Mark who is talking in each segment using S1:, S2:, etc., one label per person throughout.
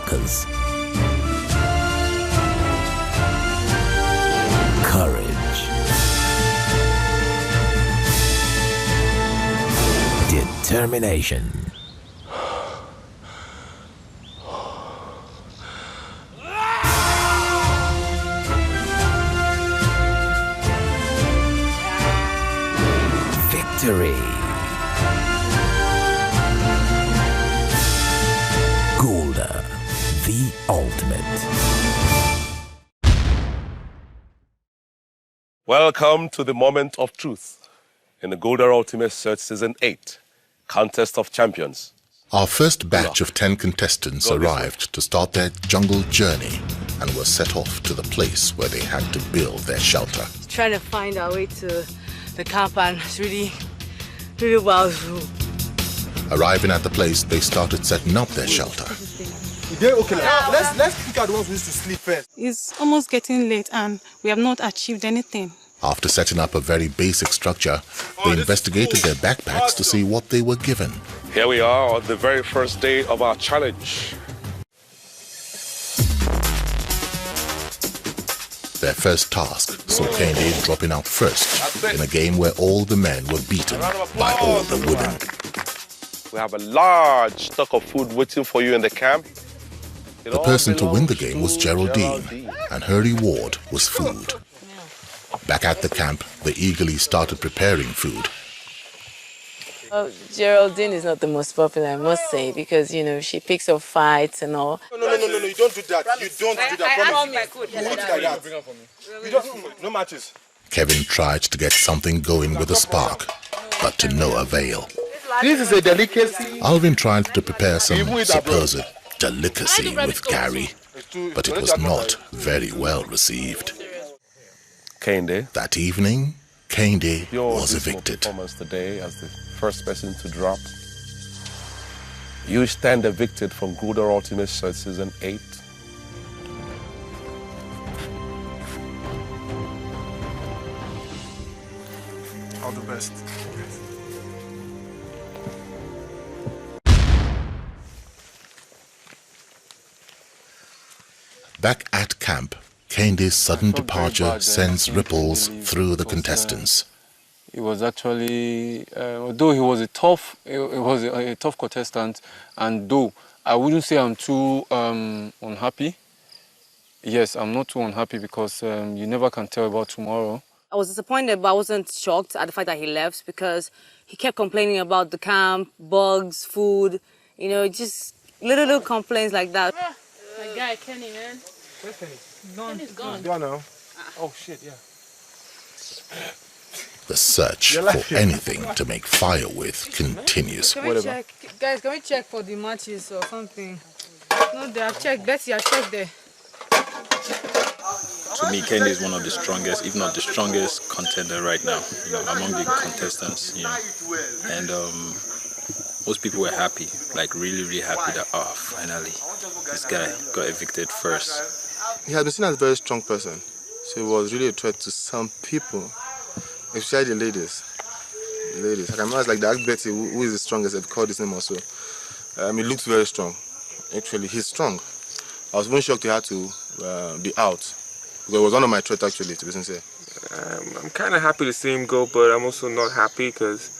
S1: workers. Courage. Determination. Victory. Gulder, the ultimate.
S2: Welcome to the moment of truth in the Gulder Ultimate Search Season 8, Contest of Champions.
S3: Our first batch of 10 contestants arrived to start their jungle journey and were set off to the place where they had to build their shelter.
S4: Trying to find our way to the camp, and it's really wild.
S3: Arriving at the place, they started setting up their shelter.
S5: Okay, let's pick out the ones who used to sleep first.
S6: It's almost getting late and we have not achieved anything.
S3: After setting up a very basic structure, they investigated their backpacks to see what they were given.
S2: Here we are on the very first day of our challenge.
S3: Their first task saw Kende dropping out first in a game where all the men were beaten by all the women.
S2: We have a large stock of food waiting for you in the camp.
S3: The person to win the game was Geraldine, and her reward was food. Back at the camp, they eagerly started preparing food.
S4: Geraldine is not the most popular, I must say, because, you know, she picks up fights and all.
S5: No, you don't do that. You don't do that. You don't, no matches.
S3: Kevin tried to get something going with a spark, but to no avail.
S5: This is a delicacy.
S3: Alvin tried to prepare some supposed delicacy with Gary, but it was not very well received.
S2: Kende.
S3: That evening, Kende was evicted.
S2: Performance today as the first person to drop. You stand evicted from Gulder Ultimate Search Season 8.
S5: All the best.
S3: Back at camp, Kende's sudden departure sends ripples through the contestants.
S7: It was actually, although he was a tough contestant, and though I wouldn't say I'm too unhappy. Yes, I'm not too unhappy because you never can tell about tomorrow.
S4: I was disappointed, but I wasn't shocked at the fact that he left because he kept complaining about the camp, bugs, food, you know, just little complaints like that.
S6: My guy, Kenny, man.
S5: Where's Kenny?
S6: Kenny's gone.
S5: Gone now. Oh, shit, yeah.
S3: The search for anything to make fire with continues.
S6: Can we check, guys, can we check for the matches or something? No, they have checked. Betty, I checked there.
S8: To me, Kenny is one of the strongest, if not the strongest contender right now, you know, among the contestants, you know. And most people were happy, like really happy that, finally, this guy got evicted first.
S5: He has been seen as a very strong person, so he was really a threat to some people, especially the ladies. I can remember like the Ask Betty, who is the strongest, I've called his name also. He looks very strong. Actually, he's strong. I was even shocked he had to be out. Because it was one of my threats, actually, to be sincere.
S9: I'm kind of happy to see him go, but I'm also not happy because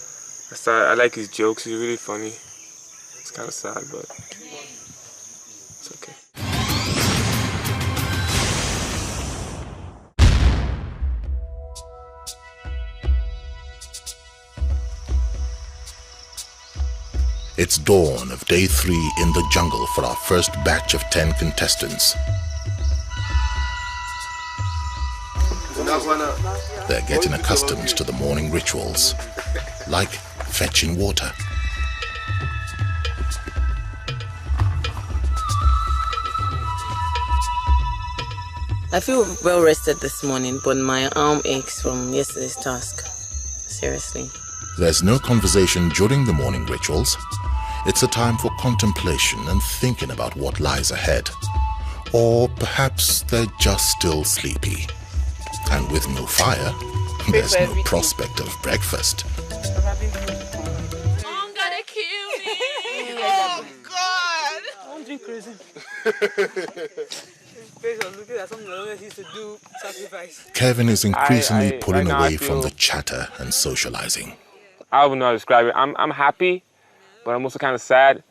S9: I like his jokes. He's really funny. It's kind of sad, but it's okay.
S3: It's dawn of day 3 in the jungle for our first batch of 10 contestants. They're getting accustomed to the morning rituals, like fetching water.
S4: I feel well rested this morning, but my arm aches from yesterday's task. Seriously.
S3: There's no conversation during the morning rituals. It's a time for contemplation and thinking about what lies ahead. Or perhaps they're just still sleepy. And with no fire, there's no prospect of breakfast.
S6: Mom gonna kill me! Oh, God! I won't drink crazy.
S3: Kevin is increasingly pulling
S9: right now I
S3: away from
S9: feel,
S3: the chatter and socializing.
S9: I don't know how to describe it. I'm happy, but I'm also kind of sad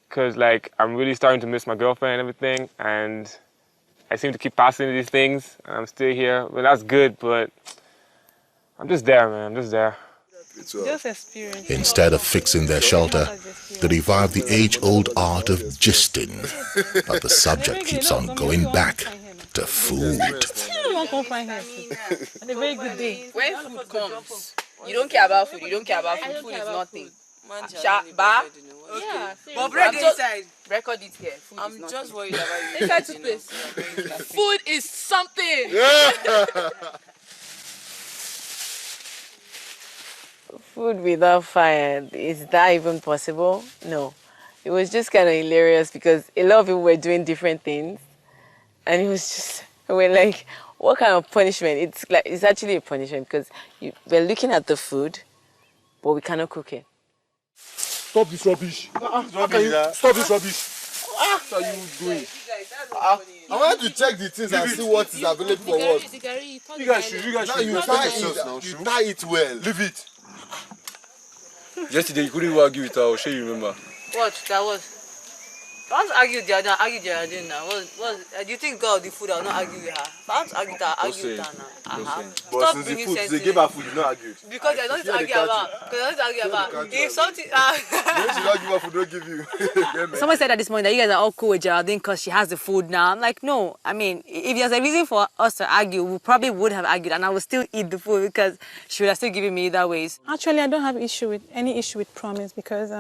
S9: because like I'm really starting to miss my girlfriend and everything, and I seem to keep passing these things, and I'm still here. But that's good, but I'm just there, man. I'm just there.
S6: Just experience.
S3: Instead of fixing their shelter, they revive the age-old art of gisting. But the subject keeps on going back to food.
S6: On a very good day.
S4: When food comes, you don't care about food. You don't care about food. Food is nothing.
S6: Yeah.
S4: But bread inside. Record it here. Food
S10: I'm
S4: is nothing.
S10: just worried about you.
S6: Inside toothpaste.
S10: Food is something.
S11: Food without fire, is that even possible? No. It was just kind of hilarious because a lot of people were doing different things. And it was just, we're like, what kind of punishment? It's actually a punishment because we're looking at the food, but we cannot cook it.
S12: Stop this rubbish. Stop this rubbish. What are you doing?
S5: I want to check the things and see what is available for what.
S12: You guys should.
S5: Now you tie it well.
S12: Leave it.
S7: Yesterday you couldn't even argue with her. I'll show you, remember.
S4: What? That was. Don't argue the other. Argue the other now. Do you think God the food? I will not argue with her. Don't argue with her. Argue with her now.
S12: But since the food, they gave her food, you not argued.
S4: Because I don't argue about. If something.
S12: When she not give her food, don't give you.
S4: Someone said that this morning that you guys are all cool with Geraldine because she has the food now. I'm like, no. I mean, if there's a reason for us to argue, we probably would have argued, and I would still eat the food because she would have still given me either ways.
S6: Actually, I don't have any issue with Promise because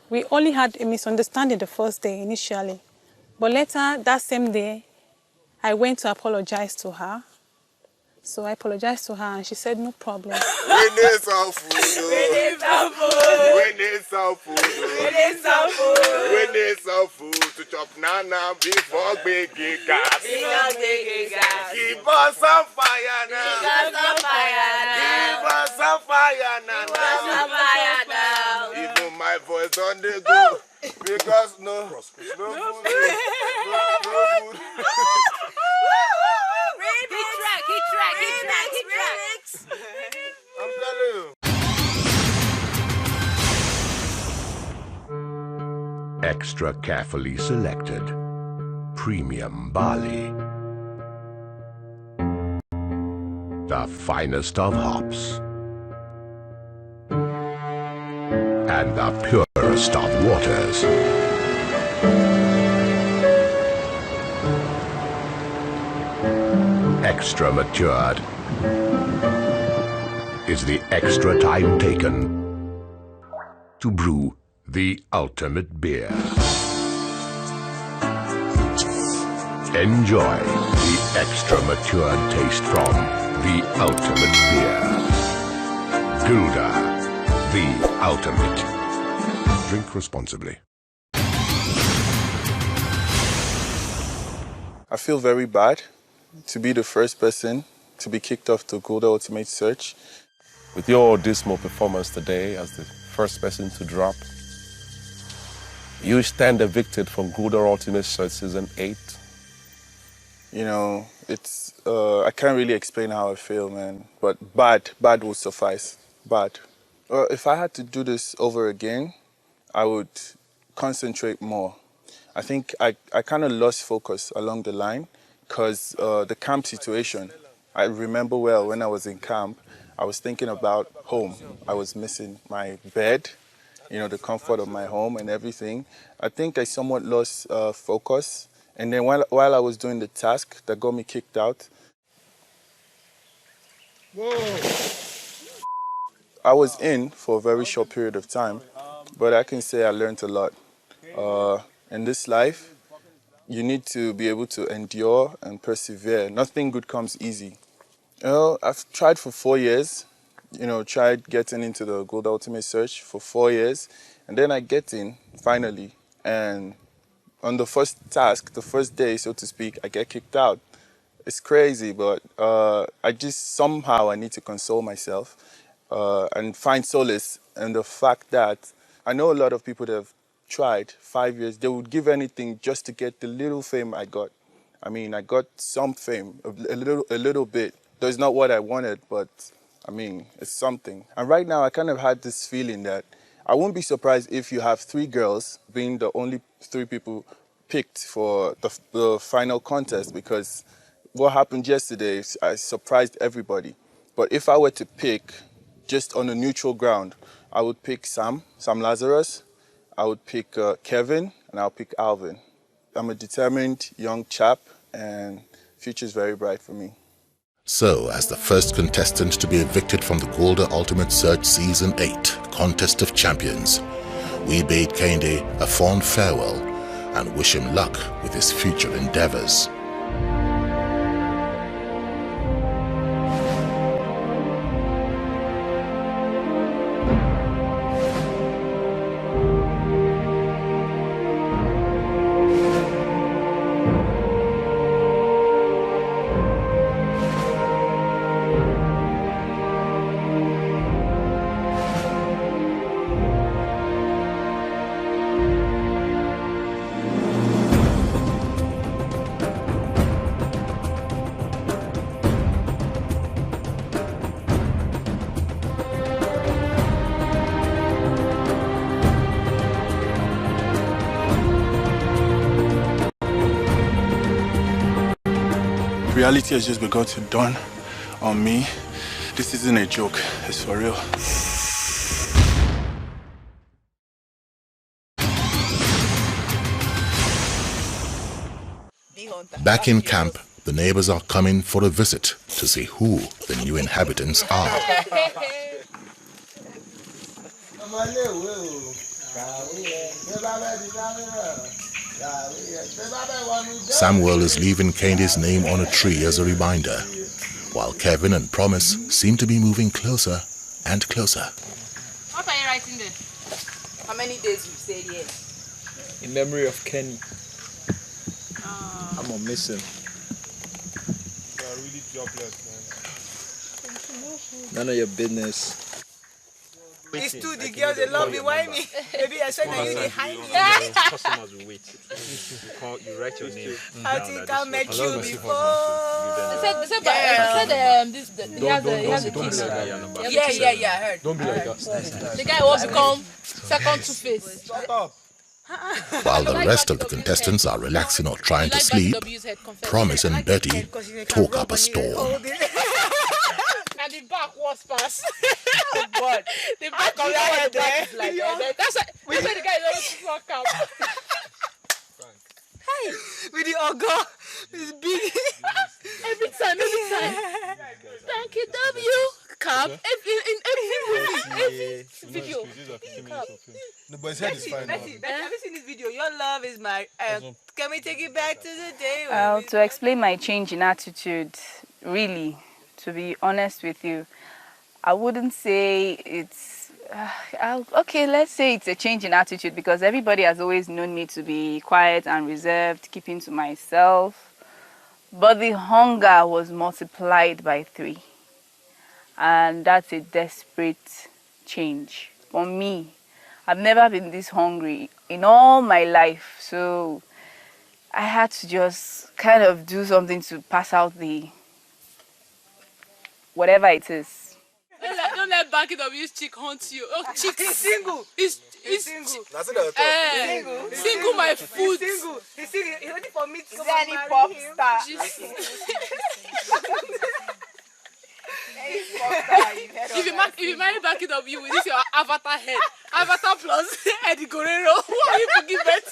S6: we only had a misunderstanding the first day initially. But later, that same day, I went to apologize to her. So I apologized to her and she said, no problem.
S5: We need some food.
S10: We need some food.
S5: We need some food.
S10: We need some food.
S5: We need some food to chop nana before baking gas.
S10: Before baking gas.
S5: Give us some fire now.
S10: Give us some fire now.
S5: Give us some fire now.
S10: Give us some fire now.
S5: Even my voice on the go. Because no food. No food.
S10: Keep track.
S5: I'm telling you.
S1: Extra carefully selected. Premium barley. The finest of hops. And the purest of waters. Extra matured is the extra time taken to brew the ultimate beer. Enjoy the extra matured taste from the ultimate beer. Gulder, the ultimate. Drink responsibly.
S12: I feel very bad to be the first person to be kicked off the Gulder Ultimate Search.
S2: With your dismal performance today as the first person to drop, you stand evicted from Gulder Ultimate Search Season 8.
S12: You know, it's, I can't really explain how I feel, man. But bad will suffice. Bad. If I had to do this over again, I would concentrate more. I think I kind of lost focus along the line because the camp situation, I remember well when I was in camp, I was thinking about home. I was missing my bed, you know, the comfort of my home and everything. I think I somewhat lost focus. And then while I was doing the task that got me kicked out, I was in for a very short period of time, but I can say I learned a lot. In this life, you need to be able to endure and persevere. Nothing good comes easy. You know, I've tried for 4 years, you know, tried getting into the Gulder Ultimate Search for 4 years, and then I get in, finally, and on the first task, the first day, so to speak, I get kicked out. It's crazy, but I just somehow I need to console myself and find solace in the fact that I know a lot of people that have tried 5 years, they would give anything just to get the little fame I got. I mean, I got some fame, a little bit. Though it's not what I wanted, but I mean, it's something. And right now, I kind of had this feeling that I won't be surprised if you have 3 girls being the only 3 people picked for the final contest, because what happened yesterday, I surprised everybody. But if I were to pick just on a neutral ground, I would pick Sam Lazarus, I would pick Kevin, and I'll pick Alvin. I'm a determined young chap, and future's very bright for me.
S3: So, as the first contestant to be evicted from the Gulder Ultimate Search Season 8 Contest of Champions, we bade Kende a fond farewell and wish him luck with his future endeavors.
S12: Reality has just begun to dawn on me. This isn't a joke, it's for real.
S3: Back in camp, the neighbors are coming for a visit to see who the new inhabitants are. Samuel is leaving Kende's name on a tree as a reminder, while Kevin and Promise seem to be moving closer and closer.
S10: What are you writing there? How many days you stayed here?
S13: In memory of Kenny. I'm gonna miss him.
S9: You are really jobless, man.
S13: None of your business.
S10: It's too the girls, they love me. Why me? Maybe I said that you behind me.
S14: Customers will wait. You write your name.
S10: I think I met you before.
S14: They
S10: said,
S14: he has a kid.
S10: Yeah, I heard.
S14: Don't be like that. The guy wants to come second to face.
S10: Shut up.
S3: While the rest of the contestants are relaxing or trying to sleep, Promise and Betty talk up a storm.
S14: And the back was pass. But the back of your head there. That's why the guy doesn't walk out.
S10: Hey, with the ogo, it's big.
S14: Every time. Thank you, W. Cap. In every video.
S12: No, but his head is fine now.
S10: Have you seen this video? Your love is my... can we take it back to the day?
S15: Well, to explain my change in attitude, really, to be honest with you, I wouldn't say it's... okay, let's say it's a change in attitude, because everybody has always known me to be quiet and reserved, keeping to myself. But the hunger was multiplied by 3. And that's a desperate change for me. I've never been this hungry in all my life, so I had to just kind of do something to pass out the whatever it is.
S14: Don't let back it up, use chick hunt you. Oh, chick.
S10: He's single.
S14: He's single.
S10: That's
S14: Single my food.
S10: He's single. He's waiting for me to
S11: Is there any pop star?
S14: If you marry back it up, you with this your avatar head. Avatar plus Eddie Guerrero. Who are you to give birth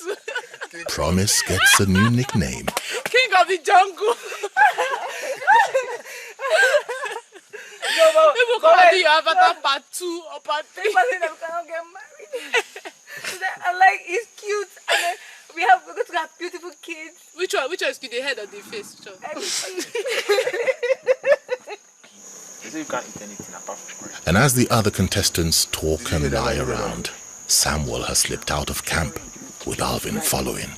S14: to?
S3: Promise gets a new nickname.
S14: King of the jungle. People call it your avatar part 2 or part 3.
S10: People say them cannot get married. I like, it's cute. And then we're going to have beautiful kids.
S14: Which one is cute? The head or the face? Which one? You can't eat anything apart from bread.
S3: And as the other contestants talk and lie around, Samuel has slipped out of camp, with Alvin following.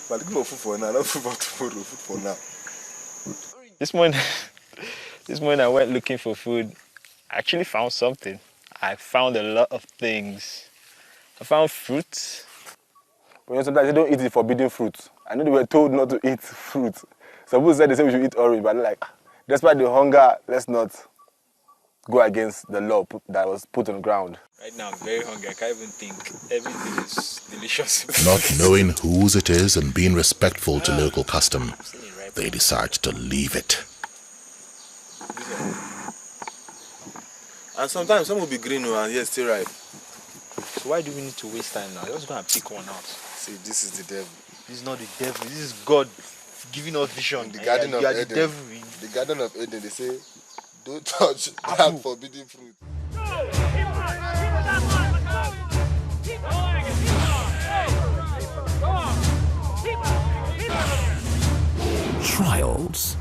S5: But look for food for now. Not food for now.
S13: This morning I went looking for food. I actually found something. I found a lot of things. I found fruit.
S16: But you know, sometimes they don't eat the forbidden fruit. I know they were told not to eat fruit. Some people said they say we should eat orange, but like, despite the hunger, let's not go against the law that was put on the ground.
S13: Right now I'm very hungry. I can't even think. Everything is delicious.
S3: Not knowing whose it is and being respectful to local custom, they decide to leave it.
S5: And sometimes some will be green and yet still ripe.
S13: So why do we need to waste time now? Let's go and pick one out.
S5: See, this is the devil.
S13: This is not the devil. This is God giving us vision.
S5: The Garden of Eden.
S13: The devil.
S5: The Garden of Eden, they say, don't touch that forbidden fruit.
S17: Trials.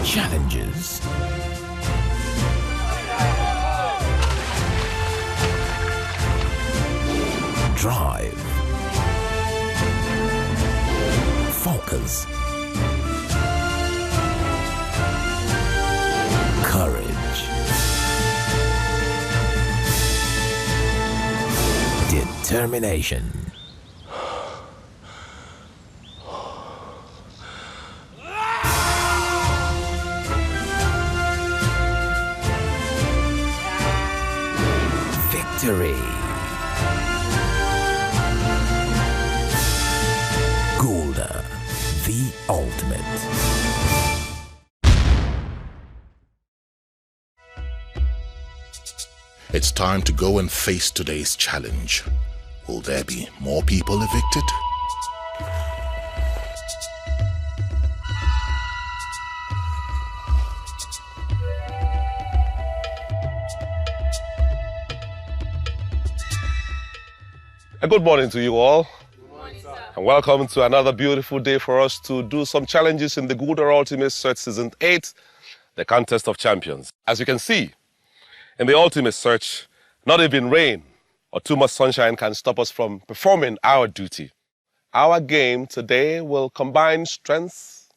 S17: Challenges. Drive. Focus. Courage. Determination. Victory. Gulder, the ultimate.
S3: It's time to go and face today's challenge. Will there be more people evicted?
S2: A good morning to you all. Good morning, sir. And welcome to another beautiful day for us to do some challenges in the Gulder Ultimate Search Season 8, the Contest of Champions. As you can see, in the Ultimate Search, not even rain or too much sunshine can stop us from performing our duty. Our game today will combine strength,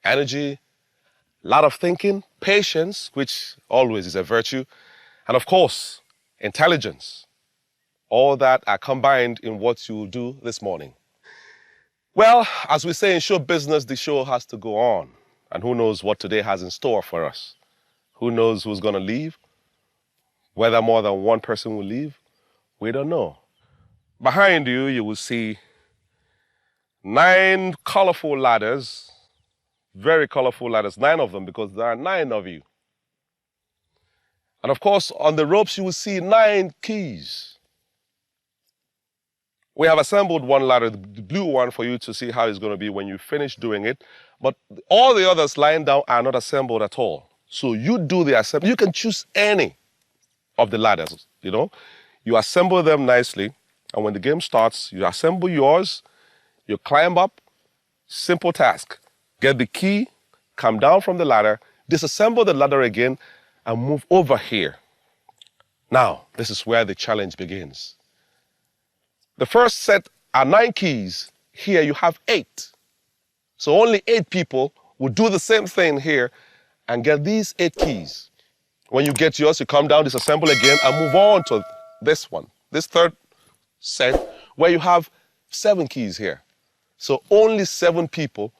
S2: energy, a lot of thinking, patience, which always is a virtue, and of course, intelligence. All that are combined in what you will do this morning. Well, as we say in show business, the show has to go on. And who knows what today has in store for us? Who knows who's going to leave? Whether more than one person will leave? We don't know. Behind you, you will see 9 colorful ladders, very colorful ladders, 9 of them, because there are 9 of you. And of course, on the ropes, you will see 9 keys. We have assembled one ladder, the blue one, for you to see how it's going to be when you finish doing it. But all the others lying down are not assembled at all. So you do the assembly. You can choose any of the ladders, you know. You assemble them nicely, and when the game starts, you assemble yours, you climb up, simple task. Get the key, come down from the ladder, disassemble the ladder again, and move over here. Now, this is where the challenge begins. The first set are 9 keys. Here you have 8. So only 8 people will do the same thing here and get these 8 keys. When you get yours, you come down, disassemble again, and move on to this one, this third set, where you have 7 keys here. So only 7 people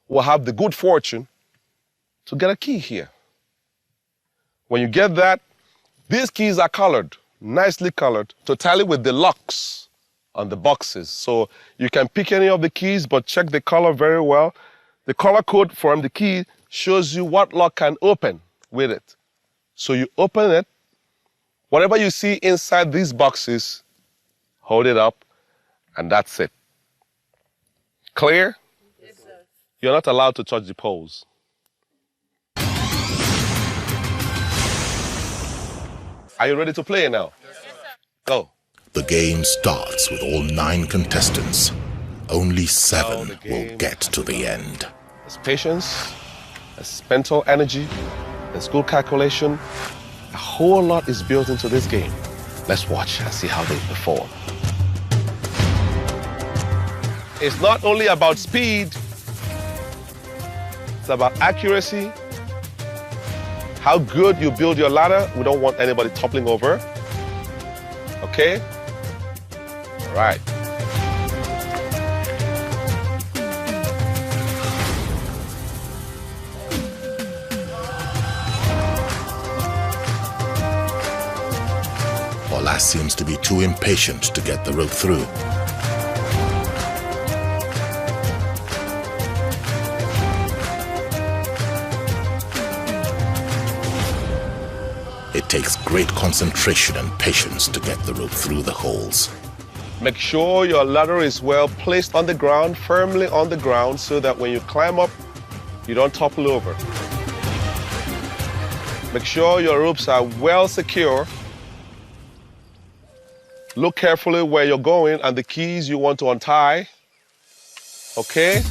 S2: will have the good fortune to get a key here. When you get that, these keys are colored, nicely colored, to tally with the locks on the boxes. So you can pick any of the keys, but check the color very well. The color code from the key shows you what lock can open with it. So you open it, whatever you see inside these boxes, hold it up, and that's it. Clear? Yes, sir. You're not allowed to touch the poles. Are you ready to play now? Yes, sir. Go.
S3: The game starts with all 9 contestants. Only 7 will get to the end.
S2: There's patience, there's mental energy, there's good calculation. A whole lot is built into this game. Let's watch and see how they perform. It's not only about speed, it's about accuracy, how good you build your ladder. We don't want anybody toppling over. Okay? All right.
S3: Ola seems to be too impatient to get the rope through. It takes great concentration and patience to get the rope through the holes.
S2: Make sure your ladder is well placed on the ground, firmly on the ground, so that when you climb up, you don't topple over. Make sure your ropes are well secure. Look carefully where you're going and the keys you want to untie. Okay?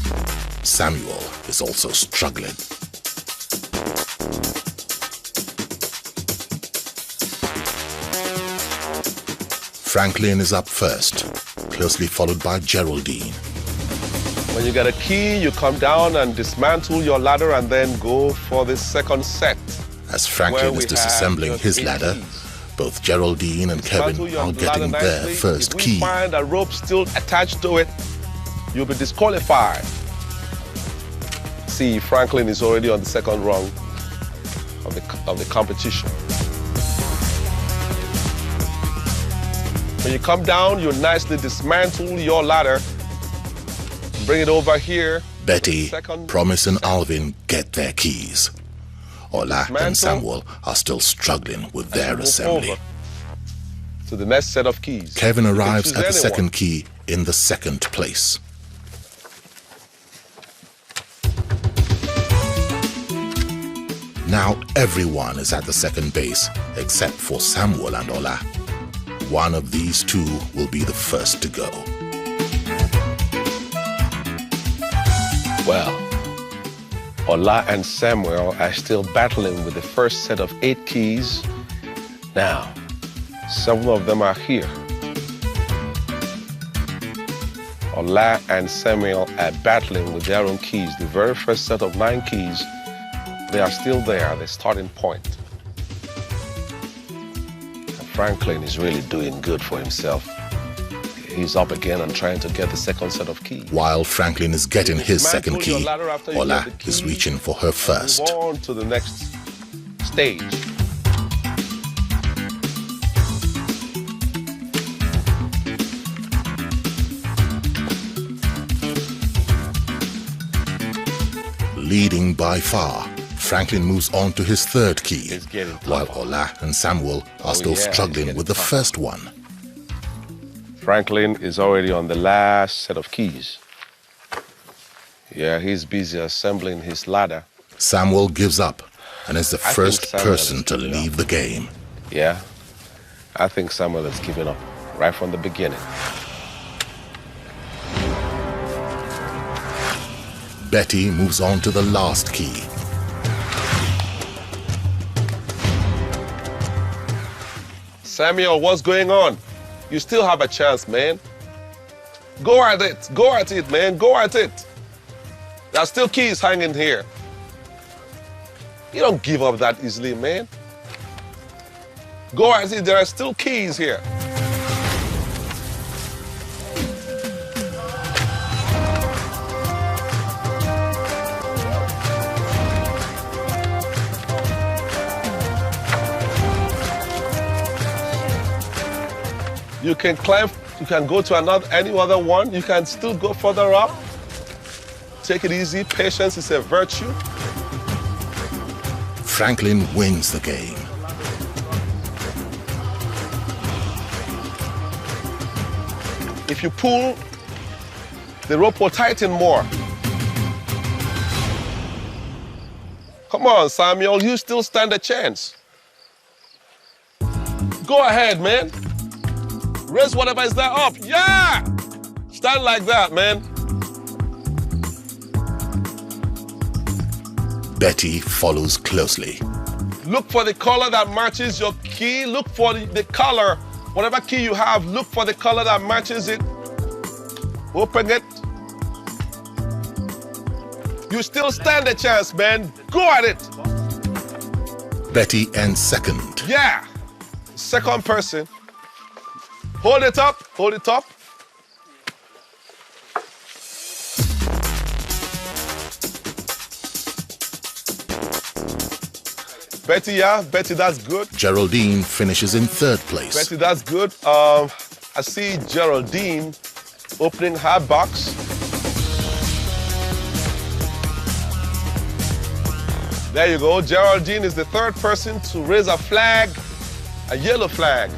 S3: Samuel is also struggling. Franklin is up first, closely followed by Geraldine.
S2: When you get a key, you come down and dismantle your ladder and then go for the second set.
S3: As Franklin is disassembling his ladder, both Geraldine and Kevin are getting their first key.
S2: If we find a rope still attached to it, you'll be disqualified. See, Franklin is already on the second rung of the competition. When you come down, you nicely dismantle your ladder, bring it over here.
S3: Betty, Promise and Alvin get their keys. Ola and Samuel are still struggling with their assembly.
S2: To the next set of keys.
S3: Kevin arrives at the second key in the second place. Now everyone is at the second base except for Samuel and Ola. One of these two will be the first to go.
S2: Well, Ola and Samuel are still battling with the first set of 8 keys. Now, 7 of them are here. Ola and Samuel are battling with their own keys. The very first set of 9 keys, they are still there, the starting point. And Franklin is really doing good for himself. He's up again and trying to get the second set of keys.
S3: While Franklin is getting his second key, Ola is reaching for her first.
S2: Move on to the next stage.
S3: Leading by far, Franklin moves on to his third key, while Ola and Samuel are still struggling with the first one.
S2: Franklin is already on the last set of keys. Yeah, he's busy assembling his ladder.
S3: Samuel gives up and is the first person to leave the game.
S2: Yeah, I think Samuel has given up right from the beginning.
S3: Betty moves on to the last key.
S2: Samuel, what's going on? You still have a chance, man. Go at it. Go at it, man. Go at it. There are still keys hanging here. You don't give up that easily, man. Go at it. There are still keys here. You can climb, you can go to any other one. You can still go further up. Take it easy. Patience is a virtue.
S3: Franklin wins the game.
S2: If you pull, the rope will tighten more. Come on, Samuel, you still stand a chance. Go ahead, man. Raise whatever is there up. Yeah! Stand like that, man.
S3: Betty follows closely.
S2: Look for the color that matches your key. Look for the color. Whatever key you have, look for the color that matches it. Open it. You still stand a chance, man. Go at it.
S3: Betty ends second.
S2: Yeah. Second person. Hold it up. Hold it up. Betty, yeah. Betty, that's good.
S3: Geraldine finishes in third place.
S2: Betty, that's good. I see Geraldine opening her box. There you go. Geraldine is the third person to raise a flag, a yellow flag.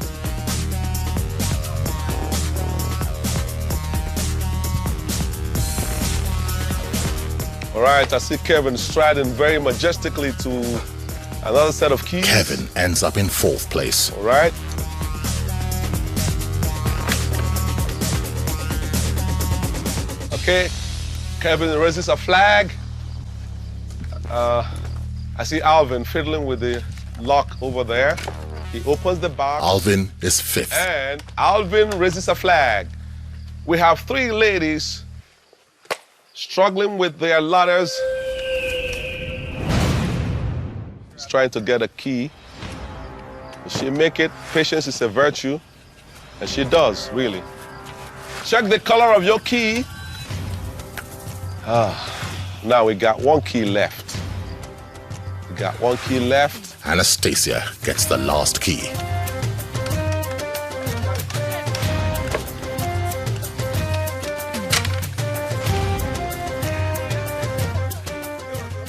S2: All right, I see Kevin striding very majestically to another set of keys.
S3: Kevin ends up in fourth place.
S2: All right. Okay, Kevin raises a flag. I see Alvin fiddling with the lock over there. He opens the box.
S3: Alvin is fifth.
S2: And Alvin raises a flag. We have three ladies struggling with their ladders. She's trying to get a key. If she make it, patience is a virtue. And she does, really. Check the color of your key. Now we got one key left. We got one key left.
S3: Anastasia gets the last key.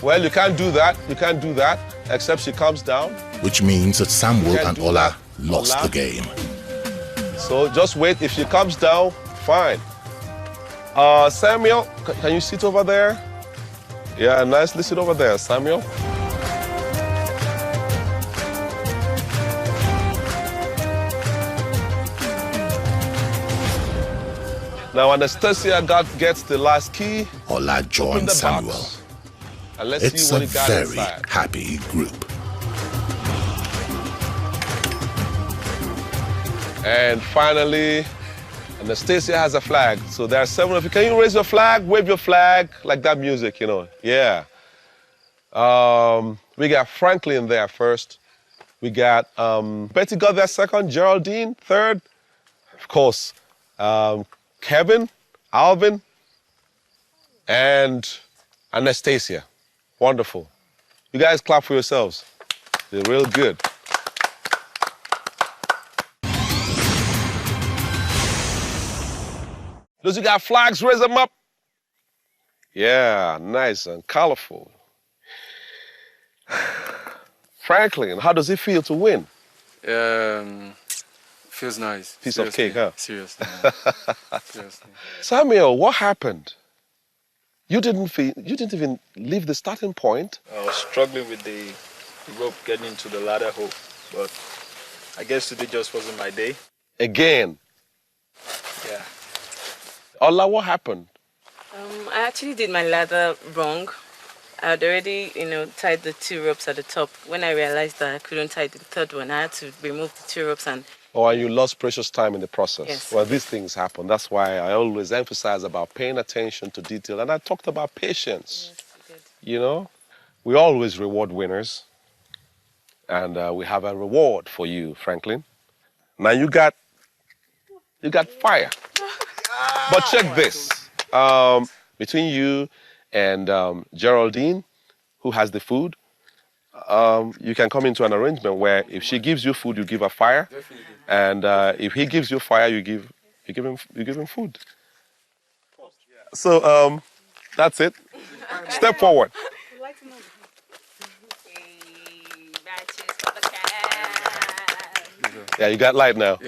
S2: Well, you can't do that. You can't do that, except she comes down.
S3: Which means that Samuel and Ola lost the game.
S2: So just wait. If she comes down, fine. Samuel, can you sit over there? Yeah, nicely sit over there, Samuel. Now Anastasia gets the last key.
S3: Ola joins Samuel.
S2: And let's
S3: It's
S2: see what
S3: a
S2: he got
S3: very
S2: inside.
S3: happy group.
S2: And finally, Anastasia has a flag. So there are 7 of you. Can you raise your flag, wave your flag, like that music, you know? Yeah. We got Franklin there first. We got Betty got there second, Geraldine third. Of course, Kevin, Alvin, and Anastasia. Wonderful. You guys clap for yourselves. They're real good. Those who got flags, raise them up. Yeah, nice and colorful. Franklin, how does it feel to win?
S7: Feels nice.
S2: Piece of cake, huh?
S7: Seriously. Seriously.
S2: Samuel, what happened? You didn't even leave the starting point.
S13: I was struggling with the rope getting into the ladder hole, but I guess today just wasn't my day.
S2: Again.
S13: Yeah.
S2: Ola, what happened?
S11: I actually did my ladder wrong. I had already, tied the 2 ropes at the top. When I realized that I couldn't tie the third one, I had to remove the 2 ropes and...
S2: Oh, and you lost precious time in the process.
S11: Yes.
S2: Well, these things happen. That's why I always emphasize about paying attention to detail. And I talked about patience.
S11: Yes, you did.
S2: You know, we always reward winners. And we have a reward for you, Franklin. Now you got fire. But check this. Between you and Geraldine, who has the food, you can come into an arrangement where if she gives you food, you give her fire. And if he gives you fire, you give him food. So that's it. Step forward. Yeah, you got light now.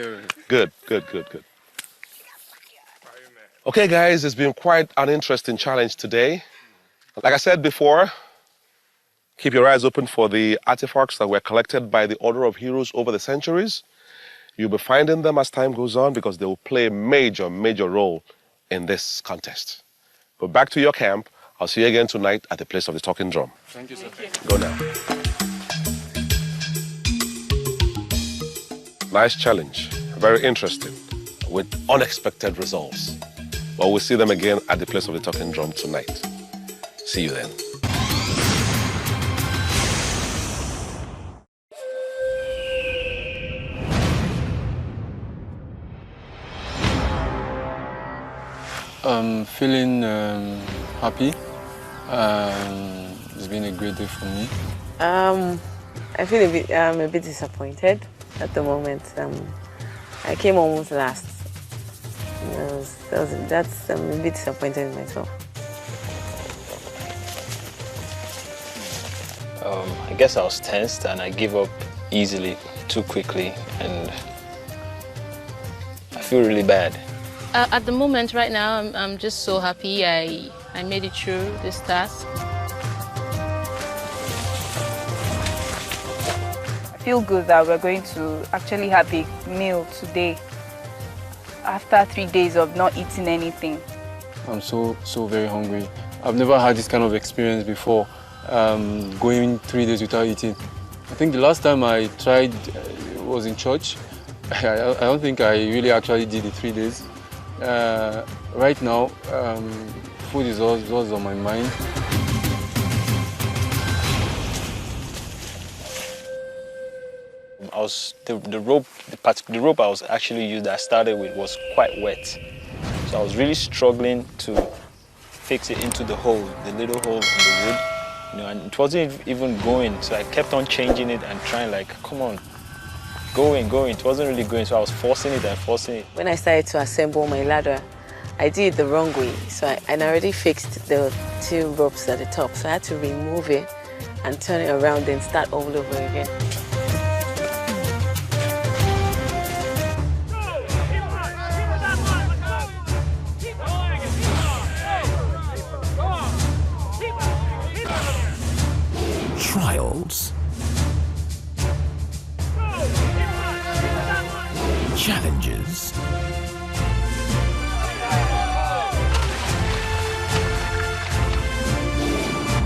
S2: Good. Okay, guys, it's been quite an interesting challenge today. Like I said before, keep your eyes open for the artifacts that were collected by the Order of Heroes over the centuries. You'll be finding them as time goes on because they will play a major role in this contest. But back to your camp. I'll see you again tonight at the place of the talking drum.
S7: Thank you, sir.
S2: Go now. Nice challenge. Very interesting. With unexpected results. Well, we'll see them again at the place of the talking drum tonight. See you then.
S7: I'm feeling happy. It's been a great day for me.
S11: I feel I'm a bit disappointed at the moment. I came almost last. I'm a bit disappointed in myself.
S8: I guess I was tensed and I gave up easily, too quickly, and I feel really bad.
S18: At the moment, right now, I'm just so happy I made it through this task.
S15: I feel good that we're going to actually have a meal today after 3 days of not eating anything.
S7: I'm so very hungry. I've never had this kind of experience before, going 3 days without eating. I think the last time I tried was in church. I don't think I really actually did the 3 days. Right now, food is always on my mind.
S8: The rope I was actually used that I started with was quite wet, so I was really struggling to fix it into the hole, the little hole in the wood, you know, and it wasn't even going. So I kept on changing it and trying, like, come on, going. It wasn't really going, so I was forcing it and forcing it.
S11: When I started to assemble my ladder, I did it the wrong way. So I already fixed the 2 ropes at the top, so I had to remove it and turn it around and start all over again.
S17: Trials, challenges,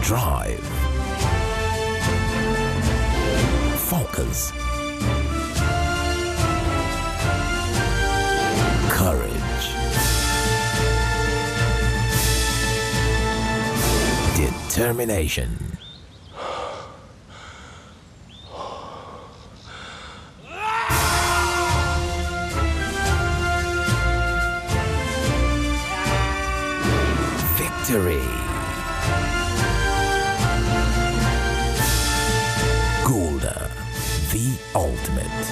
S17: drive, focus, courage, determination. Victory. Gulder, the ultimate.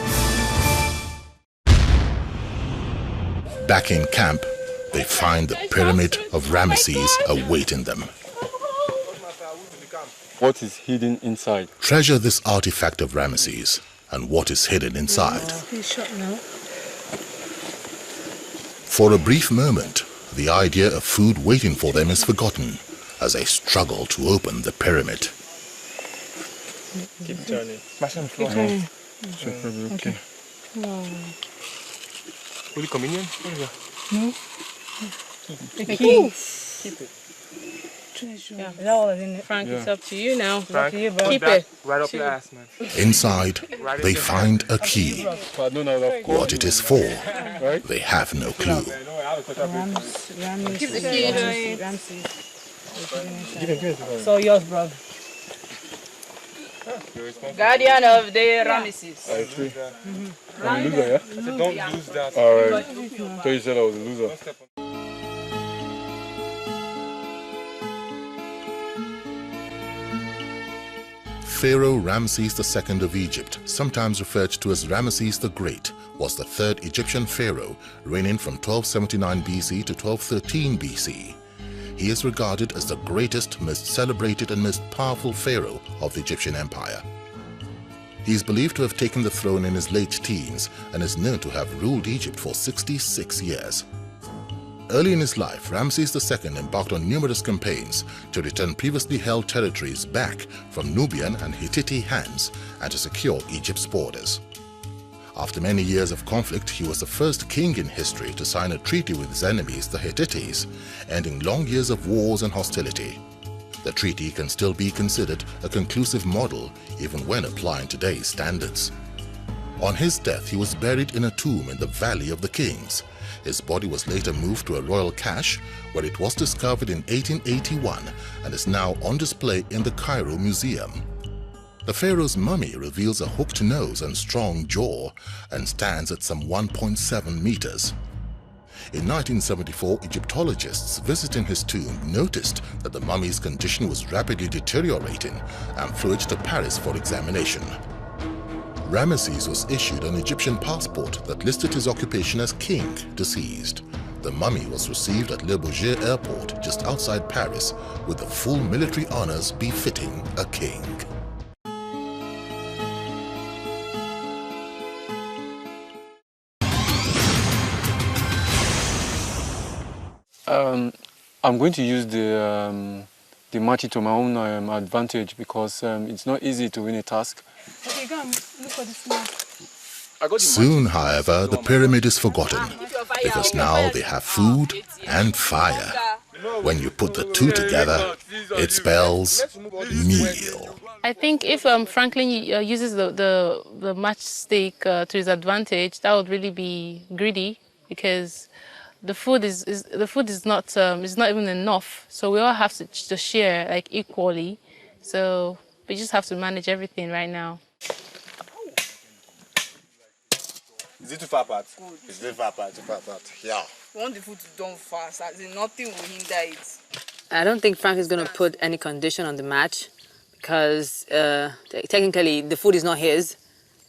S3: Back in camp, they find the pyramid of Ramesses awaiting them.
S7: What is hidden inside?
S3: Treasure this artifact of Ramesses and what is hidden inside. For a brief moment, the idea of food waiting for them is forgotten as they struggle to open the pyramid.
S13: Keep turning.
S7: Okay.
S9: Holy Communion?
S14: No.
S13: Keep it.
S14: Yeah.
S18: Frank, it's up to you now.
S9: Frank,
S18: Keep it.
S9: Right up your ass, man.
S3: Inside, they find a key. What it is for, they have no clue.
S14: Keep the key. So yours, bro.
S18: Guardian of the Ramesses.
S7: I agree. I'm a loser, yeah?
S9: I said, don't lose that.
S7: Alright. So you said I was a loser.
S3: Pharaoh Ramses II of Egypt, sometimes referred to as Ramesses the Great, was the 3rd Egyptian pharaoh, reigning from 1279 BC to 1213 BC. He is regarded as the greatest, most celebrated and most powerful pharaoh of the Egyptian Empire. He is believed to have taken the throne in his late teens and is known to have ruled Egypt for 66 years. Early in his life, Ramses II embarked on numerous campaigns to return previously held territories back from Nubian and Hittite hands and to secure Egypt's borders. After many years of conflict, he was the first king in history to sign a treaty with his enemies, the Hittites, ending long years of wars and hostility. The treaty can still be considered a conclusive model even when applying today's standards. On his death, he was buried in a tomb in the Valley of the Kings. His body was later moved to a royal cache, where it was discovered in 1881 and is now on display in the Cairo Museum. The pharaoh's mummy reveals a hooked nose and strong jaw and stands at some 1.7 meters. In 1974, Egyptologists visiting his tomb noticed that the mummy's condition was rapidly deteriorating and flew it to Paris for examination. Ramesses was issued an Egyptian passport that listed his occupation as king, deceased. The mummy was received at Le Bourget Airport just outside Paris with the full military honors befitting a king.
S7: I'm going to use the match to my own advantage because it's not easy to win a task.
S6: Okay, go and look for this map.
S3: Soon, however, the pyramid is forgotten because now they have food and fire. When you put the two together, it spells meal.
S18: I think if Franklin uses the matchstick to his advantage, that would really be greedy because the food is not even enough. So we all have to share like equally. So we just have to manage everything right now.
S16: Is it too far apart? It's too far apart. Yeah.
S14: We want the food to done fast, as in nothing will hinder it.
S4: I don't think Frank is going to put any condition on the match because technically the food is not his.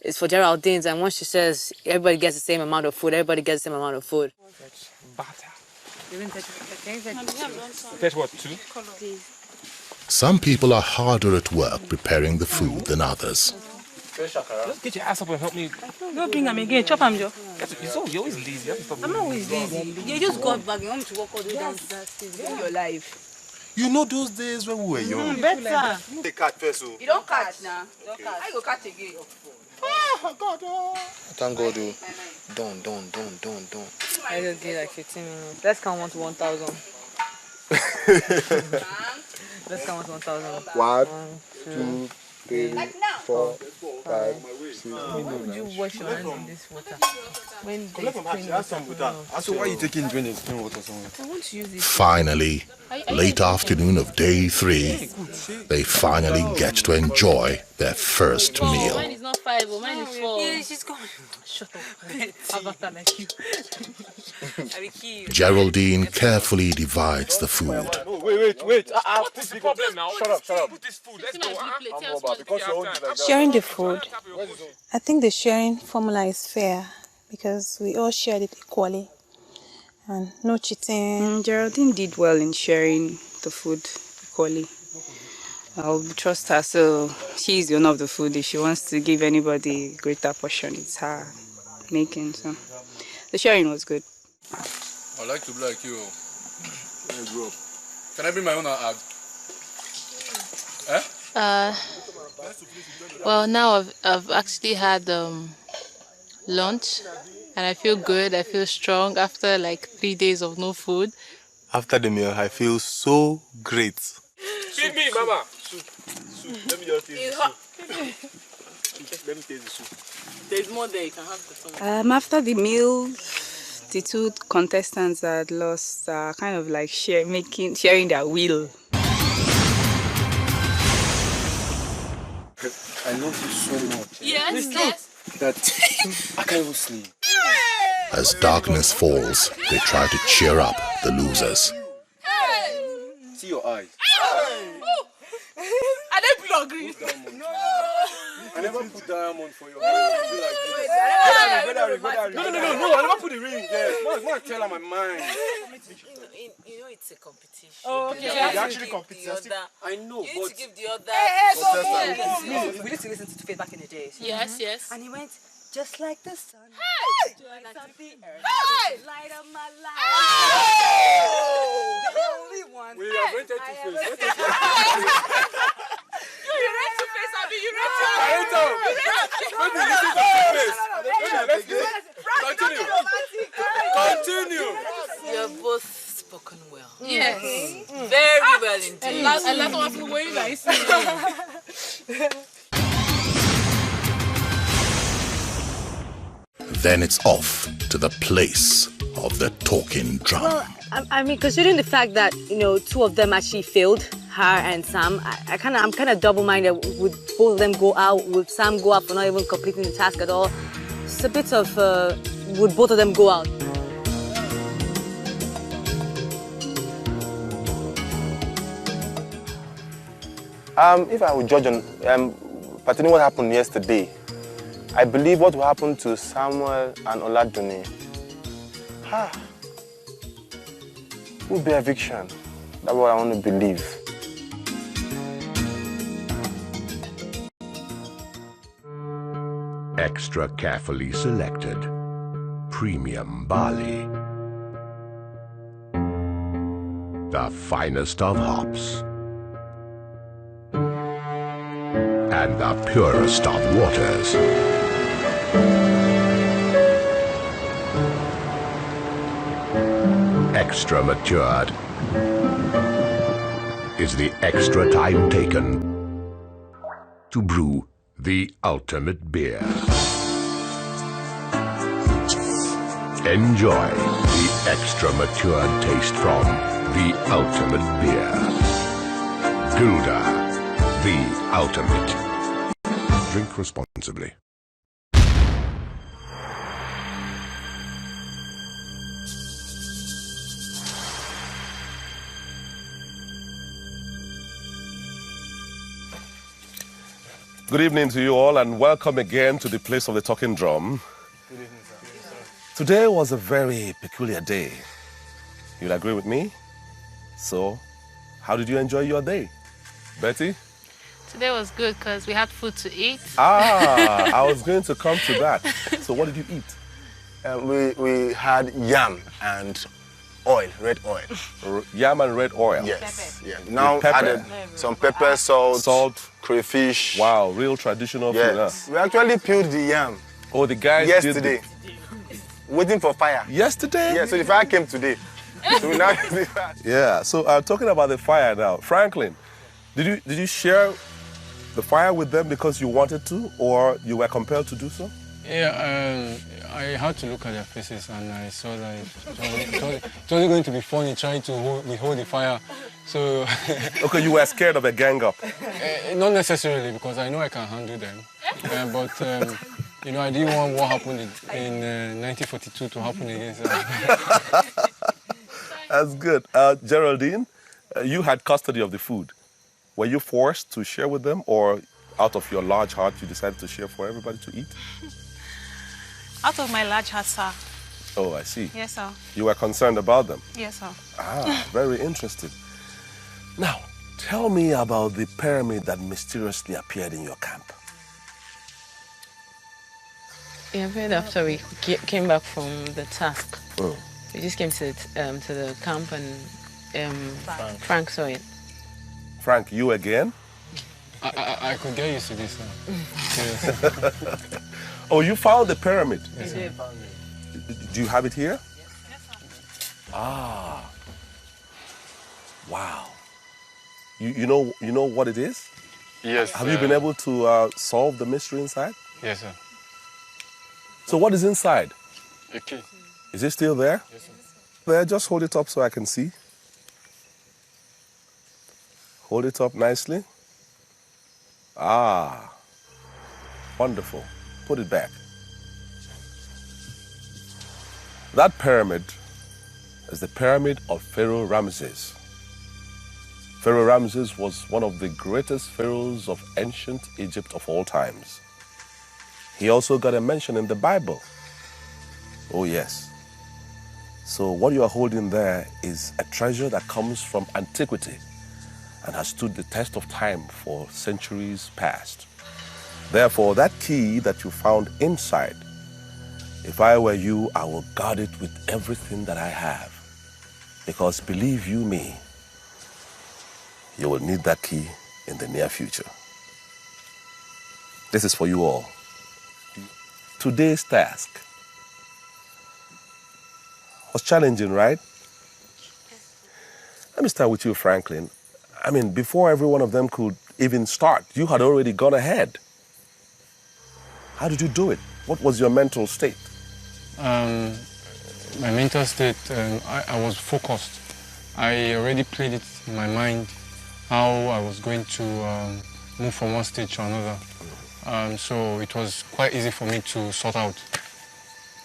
S4: It's for Geraldine's, and once she says everybody gets the same amount of food, everybody gets the same amount of food.
S9: Butter. Fetch what, 2?
S3: Some people are harder at work preparing the food than others.
S9: Just get your ass up and help me.
S14: Don't bring him again. Chop him, Joe.
S9: You're always lazy. You have to stop.
S14: I'm not always lazy. You just got back. You want me to walk all the way down to that stage. Live your life.
S16: You know those days when we were young?
S14: Better.
S16: They catch first.
S14: You don't catch now. Don't catch. I go catch again.
S16: Oh, God.
S5: Thank God, oh. Done.
S4: I just did like 15 minutes. Let's count 1 to 1,000. Let's count 1 to 1,000.
S5: 1, 2, 3, 4, 5, 6.
S4: Why would you wash your hands in this water? When
S16: So why are you taking when there's plain water somewhere?
S4: I want to use this.
S3: Finally, late afternoon of day 3, they finally get to enjoy their first meal.
S18: Mine is not 5, mine is 4.
S4: Yeah, she's gone. Shut up. Avatar like you.
S3: Geraldine carefully divides the food.
S16: No, wait.
S9: What's the problem now?
S16: Shut up.
S9: Put this food. Let's go.
S6: Sharing the food. I think the sharing formula is fair because we all shared it equally and no cheating.
S19: Geraldine did well in sharing the food equally. I'll trust her, so she's the owner of the food. If she wants to give anybody a greater portion, it's her making. So the sharing was good.
S7: I'd like to be like you. Can I bring my own ad?
S18: Well, now I've actually had lunch, and I feel good. I feel strong after like 3 days of no food.
S5: After the meal, I feel so great.
S9: Feed me, Mama. Soup. Let me just taste the soup. Let me taste the soup.
S14: There's more there. You can have the phone.
S19: After the meal, the 2 contestants that lost are kind of like sharing their wheel.
S16: I love you so much.
S14: Yes.
S16: That I can't even sleep.
S3: As darkness falls, they try to cheer up the losers.
S16: See your eyes.
S14: I didn't blow green.
S16: No. I never put diamond for your hand. You like this. No. I never put the ring there. No, tell her my mind.
S4: You know it's a competition.
S14: Oh, okay.
S16: It's actually competition. I know,
S4: You
S16: but
S4: need to give the other.
S14: We need to listen to Faith back in the day.
S18: Yes.
S4: And he went, just like the sun.
S14: Hey!
S4: Like the earth.
S14: Hey!
S4: Light of my life.
S14: Hey!
S4: The only one.
S16: We have rented Two Face.
S14: You read Two Face, Abby. You read Two
S16: I
S14: Face.
S16: Continue.
S4: You're both spoken well.
S18: Yes.
S4: Very well indeed.
S14: I love what I'm wearing nice.
S3: Then it's off to the place of the talking drum.
S4: Well, I mean, considering the fact that, 2 of them actually failed, her and Sam, I'm kind of double-minded. Would both of them go out? Would Sam go out for not even completing the task at all? It's a bit of, would both of them go out?
S12: If I would judge on pertaining what happened yesterday, I believe what will happen to Samuel and Oladune will be eviction. That's what I want to believe.
S1: Extra carefully selected. Premium barley. The finest of hops. And the purest of waters. Extra matured is the extra time taken to brew the ultimate beer. Enjoy the extra matured taste from the ultimate beer. Gulder, the ultimate. Drink responsibly.
S2: Good evening to you all, and welcome again to the place of the talking drum.
S12: Good evening, sir.
S2: Today was a very peculiar day. You'll agree with me? So, how did you enjoy your day? Betty?
S18: Today was good because we had food to eat.
S2: I was going to come to that. So what did you eat?
S12: We had yam and oil, red oil.
S2: Yam and red oil?
S12: Yes. Yeah. Now added some pepper, salt, crayfish.
S2: Wow, real traditional food, huh?
S12: We actually peeled the yam.
S2: Oh, the guys
S12: yesterday. Waiting for fire.
S2: Yesterday?
S12: Yeah, so the fire came today. So we now
S2: Yeah, so I'm talking about the fire now. Franklin, did you share the fire with them because you wanted to, or you were compelled to do so?
S7: Yeah, I had to look at their faces and I saw that it was going to be funny trying to hold the fire. So
S2: okay, you were scared of a gang up?
S7: Not necessarily, because I know I can handle them. But you know, I didn't want what happened in 1942 to happen again. So.
S2: That's good. Geraldine, you had custody of the food. Were you forced to share with them, or out of your large heart you decided to share for everybody to eat?
S6: Out of my large heart, sir.
S2: Oh, I see.
S6: Yes, sir.
S2: You were concerned about them?
S6: Yes, sir.
S2: Ah, very interesting. Now, tell me about the pyramid that mysteriously appeared in your camp.
S4: Yeah, right after we came back from the task, we just came to the camp and Frank saw it.
S2: Frank, you again?
S7: I could get used to this now.
S2: Oh, you found the pyramid?
S7: Yes, sir.
S2: Do you have it here? Yes, sir. Ah. Wow. You know what it is?
S7: Yes.
S2: Have you been able to solve the mystery inside?
S7: Yes, sir.
S2: So what is inside?
S7: A key.
S2: Is it still there?
S7: Yes, sir.
S2: There, just hold it up so I can see. Hold it up nicely. Ah, wonderful. Put it back. That pyramid is the pyramid of Pharaoh Ramses. Pharaoh Ramses was one of the greatest pharaohs of ancient Egypt of all times. He also got a mention in the Bible. Oh yes. So what you are holding there is a treasure that comes from antiquity and has stood the test of time for centuries past. Therefore, that key that you found inside, if I were you, I will guard it with everything that I have. Because believe you me, you will need that key in the near future. This is for you all. Today's task was challenging, right? Let me start with you, Franklin. I mean, before every one of them could even start, you had already gone ahead. How did you do it? What was your mental state?
S7: My mental state, I was focused. I already played it in my mind how I was going to move from one stage to another. So it was quite easy for me to sort out.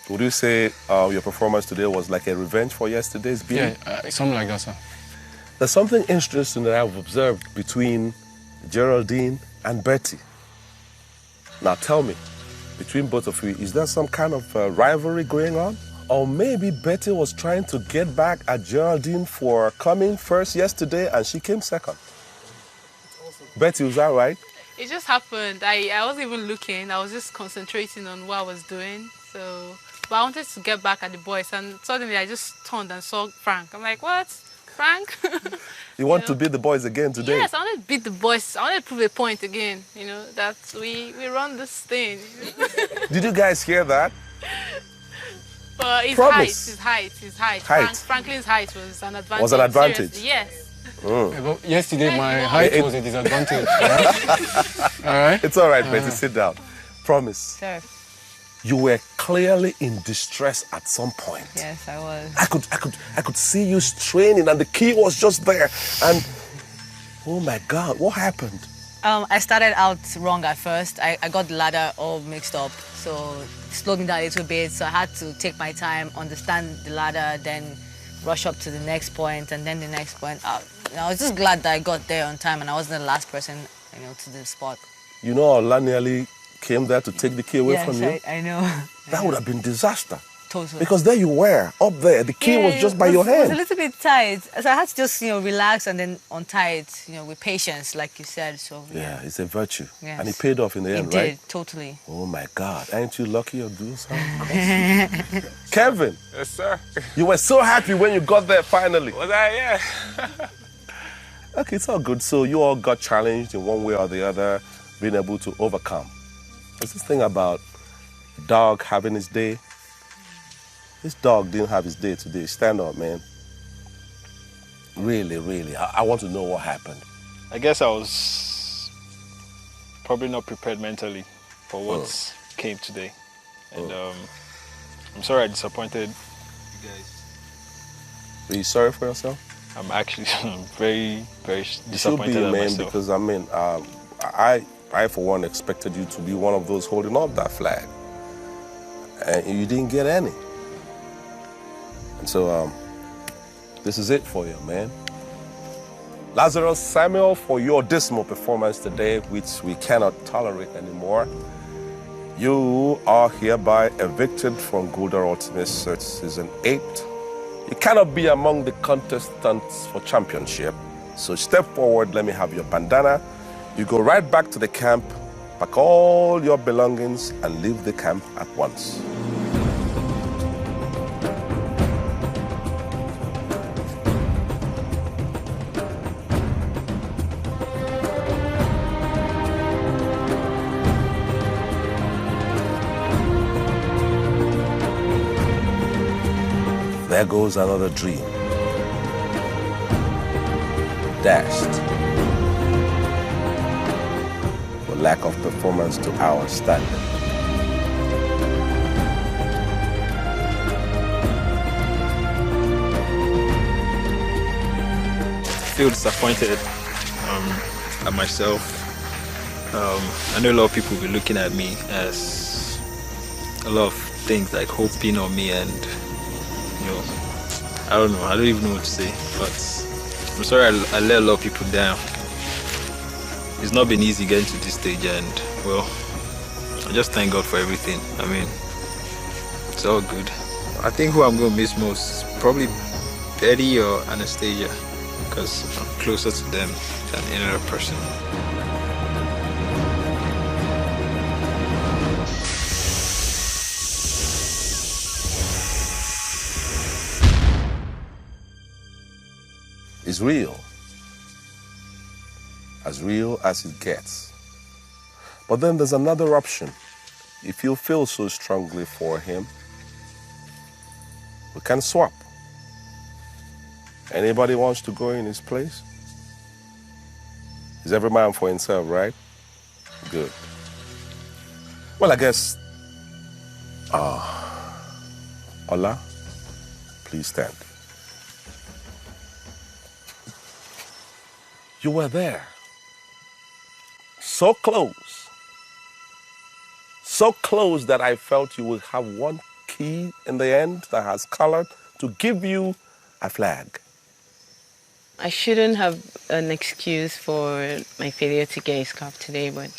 S2: Would you say your performance today was like a revenge for yesterday's beating?
S7: Yeah, something like that, sir.
S2: There's something interesting that I've observed between Geraldine and Betty. Now tell me, between both of you, is there some kind of rivalry going on? Or maybe Betty was trying to get back at Geraldine for coming first yesterday and she came second. Betty, was that right?
S18: It just happened. I wasn't even looking. I was just concentrating on what I was doing. So, but I wanted to get back at the boys, and suddenly I just turned and saw Frank. I'm like, what? Frank?
S2: You want to beat the boys again today?
S18: Yes, I wanted to beat the boys. I wanted to prove a point again, you know, that we run this thing.
S2: Did you guys hear that?
S18: But his height. Franklin's height was an advantage.
S2: Was an advantage?
S18: Seriously, yes.
S7: But yesterday, my height was a disadvantage. All right?
S2: It's all right, Betty. Sit down. Promise.
S4: Sir.
S2: You were clearly in distress at some point.
S4: Yes, I was.
S2: I could see you straining, and the key was just there. And oh my God, what happened?
S4: I started out wrong at first. I got the ladder all mixed up, so it slowed me down a little bit. So I had to take my time, understand the ladder, then rush up to the next point, and then the next point. I was just glad that I got there on time, and I wasn't the last person, to the spot.
S2: You know, Allah nearly came there to take the key away from you.
S4: Yes, I know.
S2: That would have been disaster.
S4: Totally.
S2: Because there you were, up there. The key was just by your hand.
S4: It was a little bit tight. So I had to just, relax and then untie it, with patience, like you said. So
S2: yeah, it's a virtue.
S4: Yes.
S2: And it paid off in the end, right?
S4: It did, totally.
S2: Oh my God, ain't you lucky or do something? Kevin.
S9: Yes, sir.
S2: You were so happy when you got there finally.
S9: Was I? Yeah.
S2: Okay, it's all good. So you all got challenged in one way or the other, being able to overcome. There's this thing about dog having his day. This dog didn't have his day today. Stand up, man. Really, really. I want to know what happened.
S13: I guess I was probably not prepared mentally for what came today. And I'm sorry I disappointed you guys.
S2: Are you sorry for yourself?
S13: I'm actually very, very
S2: You
S13: disappointed
S2: should be,
S13: at
S2: man,
S13: myself.
S2: because I, for one, expected you to be one of those holding up that flag. And you didn't get any. And so, this is it for you, man. Lazarus Samuel, for your dismal performance today, which we cannot tolerate anymore, you are hereby evicted from Gulder Ultimate Search Season 8. You cannot be among the contestants for championship. So step forward, let me have your bandana. You go right back to the camp, pack all your belongings, and leave the camp at once. There goes another dream. Dashed for lack of performance to our standard.
S13: I feel disappointed at myself. I know a lot of people will be looking at me as a lot of things like hoping on me, and I don't know, I don't even know what to say, but I'm sorry I let a lot of people down. It's not been easy getting to this stage, and well, I just thank God for everything. I mean, it's all good. I think who I'm going to miss most is probably Betty or Anastasia, because I'm closer to them than any other person.
S2: Is real as it gets. But then there's another option. If you feel so strongly for him, we can swap. Anybody wants to go in his place? Is every man for himself, right? Good. Well, I guess, Allah, please stand. You were there. So close that I felt you would have one key in the end that has colored to give you a flag.
S11: I shouldn't have an excuse for my failure to get a scarf today, but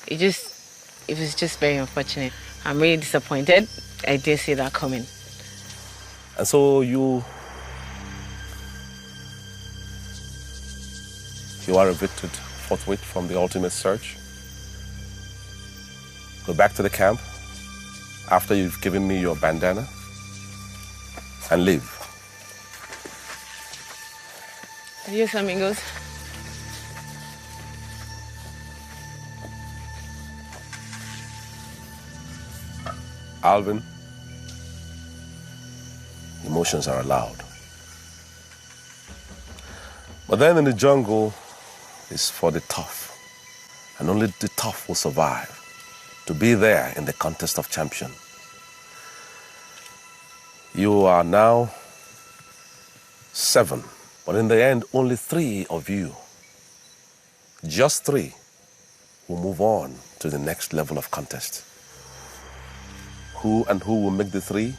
S11: it was just very unfortunate. I'm really disappointed. I didn't see that coming.
S2: And so you are evicted forthwith from the ultimate search. Go back to the camp after you've given me your bandana and leave.
S11: Adios, amigos.
S2: Alvin, emotions are allowed. But then in the jungle is for the tough, and only the tough will survive to be there in the contest of champions. You are now 7, but in the end, only 3 of you, just 3, will move on to the next level of contest. Who will make the 3?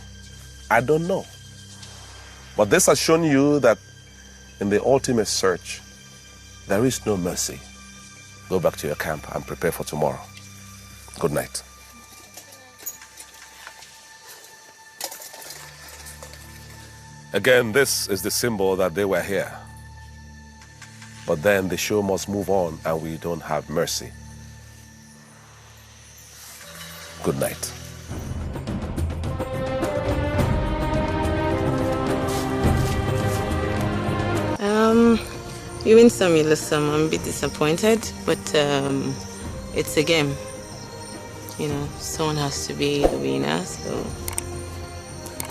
S2: I don't know. But this has shown you that in the ultimate search, there is no mercy. Go back to your camp and prepare for tomorrow. Good night. Again, this is the symbol that they were here. But then the show must move on and we don't have mercy. Good night.
S11: You win some, you lose some. I'm a bit disappointed, but it's a game. You know, someone has to be the winner, so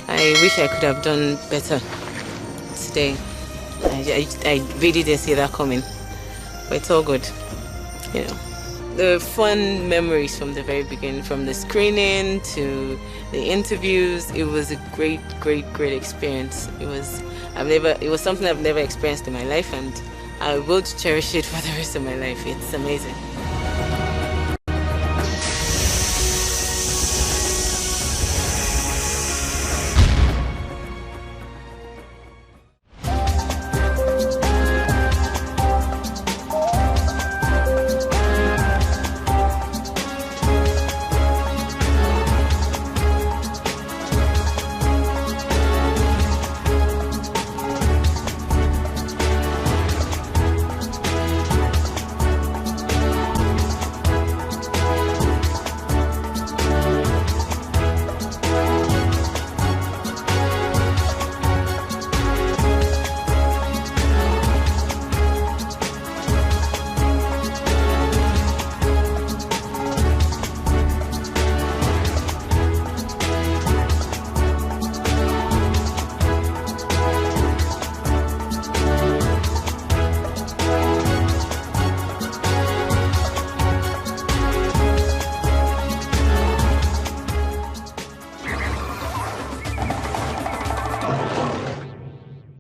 S11: I wish I could have done better today. I really didn't see that coming, but it's all good, you know. The fun memories from the very beginning, from the screening to the interviews, it was a great experience. It was something I've never experienced in my life, and I will cherish it for the rest of my life. It's amazing.